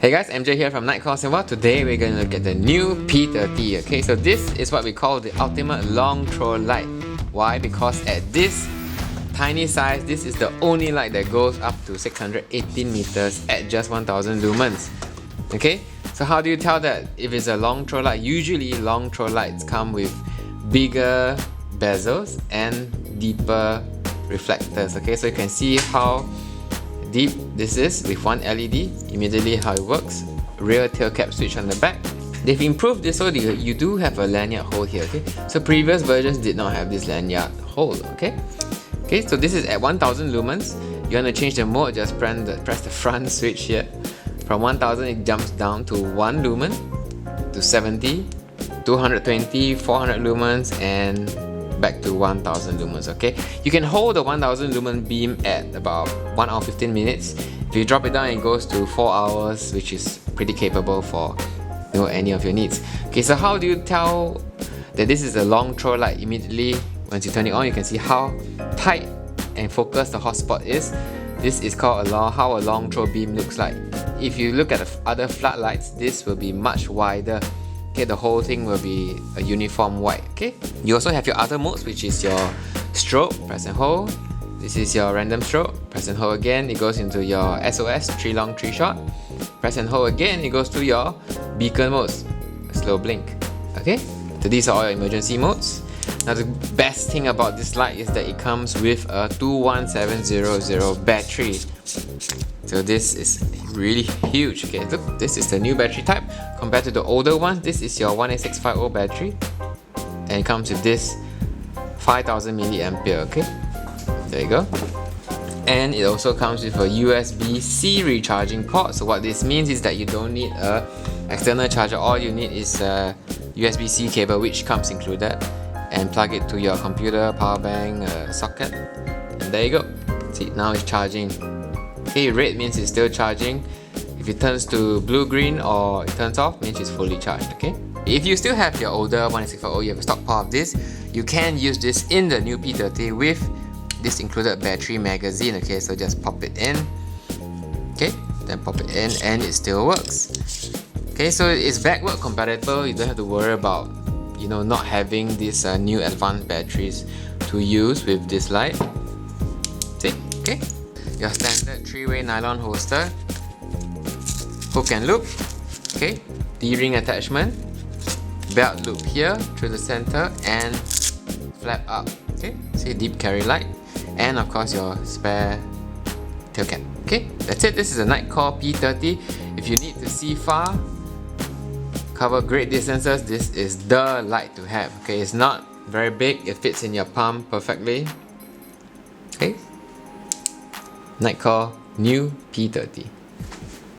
Hey guys, MJ here from Nitecore Singapore. Today we're going to look at the new P30. Okay, so this is what we call the ultimate long throw light. Why? Because at this tiny size, this is the only light that goes up to 618 meters at just 1000 lumens. Okay, so how do you tell that if it's a long throw light? Usually long throw lights come with bigger bezels and deeper reflectors. Okay, so you can see how deep this is with one LED, immediately how it works. Rear tail cap switch on the back. They've improved this so you do have a lanyard hole here, okay? So previous versions did not have this lanyard hole, okay? Okay, so this is at 1000 lumens. You want to change the mode, just press the front switch here. From 1000 it jumps down to 1 lumen, to 70, 220, 400 lumens and back to 1000 lumens. Okay, you can hold the 1000 lumen beam at about 1 hour 15 minutes. If you drop it down, it goes to 4 hours, which is pretty capable for any of your needs. Okay, so how do you tell that this is a long throw light? Immediately once you turn it on, you can see how tight and focused the hotspot is. This is called how a long throw beam looks like. If you look at the other floodlights, this will be much wider. Okay, the whole thing will be a uniform white. Okay, you also have your other modes, which is your strobe, press and hold. This is your random strobe, press and hold again, it goes into your SOS, 3 long 3 short. Press and hold again, it goes to your beacon modes, slow blink. Okay, so these are all your emergency modes. Now the best thing about this light is that it comes with a 21700 battery. So this is really huge. Okay, look, this is the new battery type compared to the older ones. This is your 18650 battery and it comes with this 5000 milliampere. Okay, there you go. And it also comes with a USB-C recharging port. So what this means is that you don't need a external charger. All you need is a USB-C cable, which comes included, and plug it to your computer, power bank, socket, and there you go. See, now it's charging. Okay, red means it's still charging. If it turns to blue-green or it turns off, means it's fully charged. Okay. If you still have your older 18650, you have a stockpile of this, you can use this in the new P30 with this included battery magazine. Okay, so just pop it in. Okay, then pop it in, and it still works. Okay, so it's backward compatible. You don't have to worry about not having these new advanced batteries to use with this light. See, okay. Your standard 3-way nylon holster, hook and loop, okay, D-ring attachment, belt loop here through the center and flap up, okay, see, deep carry light, and of course your spare tail cap. Okay, that's it. This is a Nitecore P30. If you need to see far, cover great distances, this is the light to have. Okay, it's not very big, it fits in your palm perfectly. Okay, Nitecore New P30.